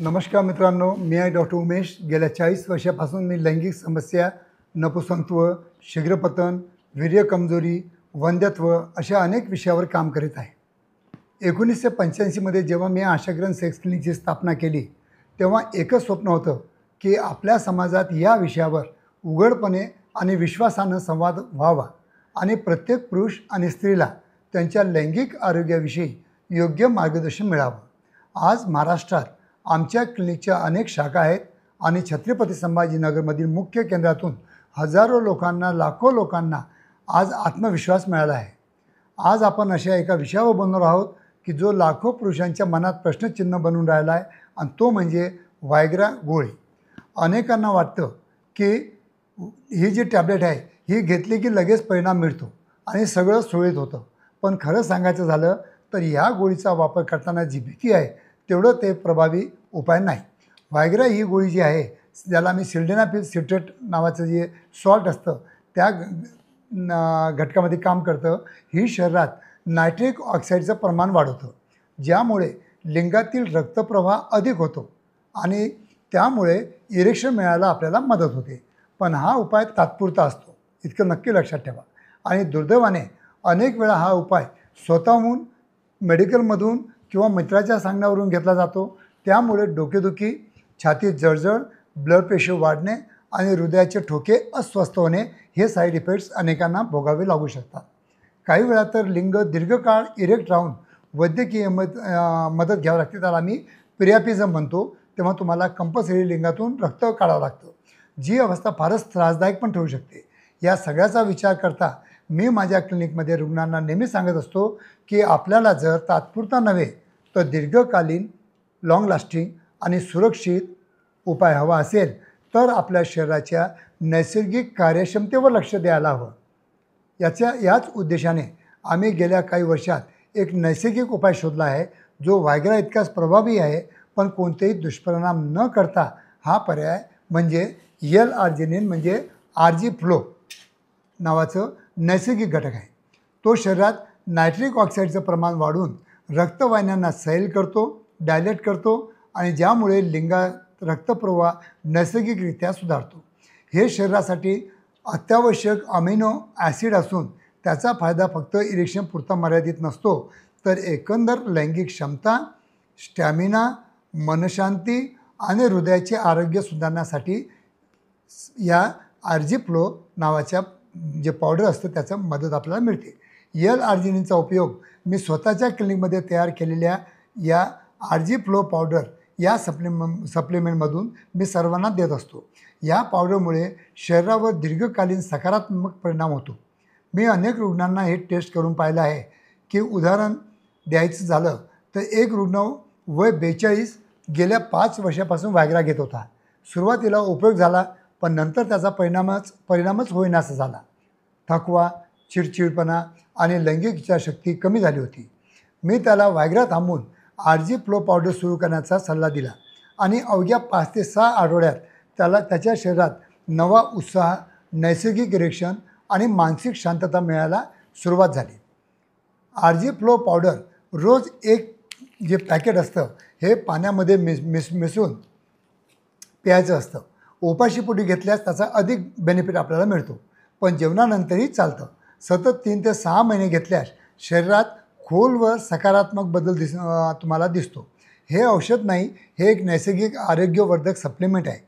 नमस्कार मित्रांनो, मी आहे डॉक्टर उमेश। गेल्या 40 वर्षापासून मी लैंगिक समस्या, नपुंसकत्व, शीघ्रपतन, वीर्य कमजोरी, वंध्यत्व अशा अनेक विषयावर काम करीत आहे। 1985 मध्ये जेव्हा मी आशाकिरण सेक्स क्लिनिकची स्थापना केली, तेव्हा एकच स्वप्न होतं की आपल्या समाजात या विषयावर उघडपणे आणि विश्वासानं संवाद व्हावा आणि प्रत्येक पुरुष आणि स्त्रीला त्यांच्या लैंगिक आरोग्याविषयी योग्य मार्गदर्शन मिळावं। आज महाराष्ट्रात आमच्या क्लिनिकच्या अनेक शाखा आहेत आणि छत्रपती संभाजीनगरमधील मुख्य केंद्रातून हजारो लोकांना, लाखो लोकांना आज आत्मविश्वास मिळाला आहे। आज आपण अशा एका विषयावर बोलणार आहोत की जो लाखो पुरुषांच्या मनात प्रश्नचिन्ह बनून राहिला आहे, आणि तो म्हणजे व्हायग्रा गोळी। अनेकांना वाटतं की ही जी टॅब्लेट आहे ही घेतली की लगेच परिणाम मिळतो आणि सगळं सुरळीत होतं, पण खरं सांगायचं झालं तर या गोळीचा वापर करताना जी भीती आहे तेवढं ते प्रभावी उपाय नाही। व्हायग्रा ही गोळी जी आहे, ज्याला मी सिल्डेनाफिल सिट्रेट नावाचं जे सॉल्ट असतं त्या घटकामध्ये काम करतं। ही शरीरात नायट्रिक ऑक्साईडचं प्रमाण वाढवतं, ज्यामुळे लिंगातील रक्तप्रवाह अधिक होतो आणि त्यामुळे इरेक्शन मिळायला आपल्याला मदत होते। पण हा उपाय तात्पुरता असतो, इतकं नक्की लक्षात ठेवा। आणि दुर्दैवाने अनेक वेळा हा उपाय स्वतःहून मेडिकलमधून किंवा मित्राच्या सांगण्यावरून घेतला जातो, त्यामुळे डोकेदुखी, छातीत जळजळ, ब्लड प्रेशर वाढणे आणि हृदयाचे ठोके अस्वस्थ होणे हे साईड इफेक्ट्स अनेकांना भोगावे लागू शकतात। काही वेळा तर लिंग दीर्घकाळ इरेक्ट राहून वैद्यकीय मदत घ्यावी लागते, त्याला आम्ही प्रियापिझम म्हणतो। तेव्हा तुम्हाला कंपल्सरी लिंगातून रक्त काढावं लागतं, जी अवस्था फारच त्रासदायक पण ठरू शकते। या सगळ्याचा विचार करता मी माझ्या क्लिनिकमध्ये रुग्णांना नेहमी सांगत असतो की आपल्याला जर तात्पुरता नव्हे तर दीर्घकालीन, लॉंग लास्टिंग आणि सुरक्षित उपाय हवा असेल तर आपल्या शरीराच्या नैसर्गिक कार्यक्षमतेवर लक्ष द्यायला हवं। याच उद्देशाने आम्ही गेल्या काही वर्षात एक नैसर्गिक उपाय शोधला आहे, जो व्हायग्रा इतकाच प्रभावी आहे, पण कोणतेही दुष्परिणाम न करता हा पर्याय म्हणजे L-आर्जिनिन म्हणजे आरजी फ्लो नावाचं नैसर्गिक घटक आहे। तो शरीरात नायट्रिक ऑक्साईडचं प्रमाण वाढवून रक्तवाहिन्यांना सैल करतो, डायलेट करतो आणि ज्यामुळे लिंगात रक्तप्रवाह नैसर्गिकरित्या सुधारतो। हे शरीरासाठी अत्यावश्यक अमिनो ॲसिड असून त्याचा फायदा फक्त इरेक्शन पुरता मर्यादित नसतो, तर एकंदर लैंगिक क्षमता, स्टॅमिना, मनशांती आणि हृदयाचे आरोग्य सुधारण्यासाठी या आरजी फ्लो नावाच्या जे पावडर असतं त्याचं मदत आपल्याला मिळते। L-आर्जिनिनचा उपयोग मी स्वतःच्या क्लिनिकमध्ये तयार केलेल्या या आरजी फ्लो पावडर या सप्लिमेंटमधून मी सर्वांना देत असतो। या पावडरमुळे शरीरावर दीर्घकालीन सकारात्मक परिणाम होतो। मी अनेक रुग्णांना हे टेस्ट करून पाहिलं आहे की उदाहरण द्यायचं झालं तर एक रुग्ण वय 42 गेल्या 5 वर्षापासून व्हायग्रा घेत होता। सुरुवातीला उपयोग झाला, पण नंतर त्याचा परिणामच होईनासा झाला। थकवा, चिडचिडपणा आणि लैंगिक इच्छाशक्ती कमी झाली होती। मी त्याला व्हायग्रा थांबवून आरजी फ्लो पावडर सुरू करण्याचा सल्ला दिला आणि अवघ्या 5 ते 6 आठवड्यात त्याच्या शरीरात नवा उत्साह, नैसर्गिक इरेक्शन आणि मानसिक शांतता मिळायला सुरुवात झाली। आरजी फ्लो पावडर रोज एक जे पॅकेट असतं हे पाण्यामध्ये मिसळून प्यायचं असतं। उपाशीपोटी घेतल्यास त्याचा अधिक बेनिफिट आपल्याला मिळतो, पण जेवणानंतरही चालतं। सतत 3 ते 6 महिने घेतल्यास शरीरात खोलवर सकारात्मक बदल तुम्हाला दिसतो। हे औषध नाही, हे एक नैसर्गिक आरोग्यवर्धक सप्लिमेंट आहे।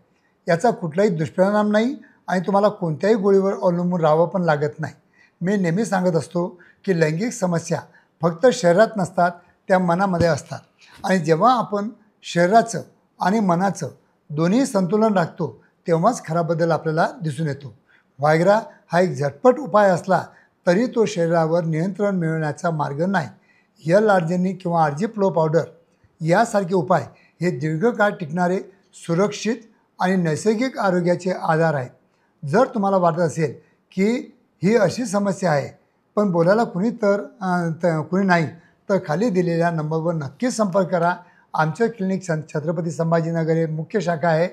याचा कुठलाही दुष्परिणाम नाही आणि तुम्हाला कोणत्याही गोळीवर अवलंबून राहावं पण लागत नाही। मी नेहमी सांगत असतो की लैंगिक समस्या फक्त शरीरात नसतात, त्या मनामध्ये असतात, आणि जेव्हा आपण शरीराचं आणि मनाचं दोन्ही संतुलन राखतो तेव्हाच खरा बदल आपल्याला दिसून येतो। व्हायग्रा हा एक झटपट उपाय असला तरी तो शरीरावर नियंत्रण मिळवण्याचा मार्ग नाही। L-आर्जिनिन किंवा आरजी फ्लो पावडर यासारखे उपाय हे दीर्घकाळ टिकणारे, सुरक्षित आणि नैसर्गिक आरोग्याचे आधार आहेत। जर तुम्हाला वाटत असेल की ही अशी समस्या आहे पण बोलायला कुणी नाही, तर खाली दिलेल्या नंबरवर नक्कीच संपर्क करा। आमचं क्लिनिक छत्रपती संभाजीनगर हे मुख्य शाखा आहे।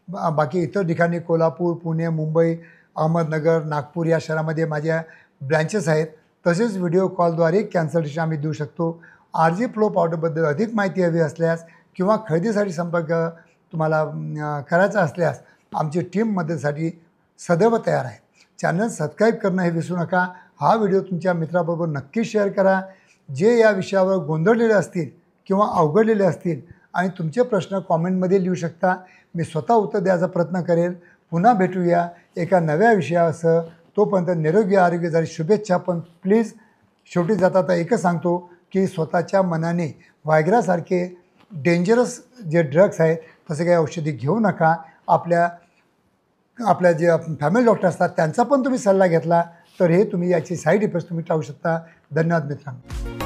बाकी इतर ठिकाणी कोल्हापूर, पुणे, मुंबई, अहमदनगर, नागपूर या शहरामध्ये माझ्या ब्रँचेस आहेत। तसेच व्हिडिओ कॉलद्वारे कन्सल्टेशन आम्ही देऊ शकतो। आरजी फ्लो पावडरबद्दल अधिक माहिती हवी असल्यास किंवा खरेदीसाठी संपर्क तुम्हाला करायचा असल्यास आमची टीम मदतीसाठी सदैव तयार आहे. चॅनल सबस्क्राईब करणं हे विसरू नका. हा व्हिडिओ तुमच्या मित्राबरोबर नक्की शेअर करा. जे या विषयावर गोंधळलेले असतील किंवा अवघडलेले असतील आणि तुमचे प्रश्न कॉमेंटमध्ये लिहू शकता. मी स्वतः उत्तर द्यायचा प्रयत्न करेन. पुन्हा भेटूया एका नव्या विषयासह. तोपर्यंत निरोगी आरोग्य झाली शुभेच्छा. पण प्लीज शेवटी जाता एकच सांगतो की स्वतःच्या मनाने व्हायग्रासारखे डेंजरस जे ड्रग्स आहेत तसे काही औषधी घेऊ नका. आपल्या जे फॅमिली डॉक्टर असतात त्यांचा पण तुम्ही सल्ला घेतला तर हे तुम्ही याची साईड इफेक्ट्स तुम्ही टाळू शकता. धन्यवाद मित्रांनो.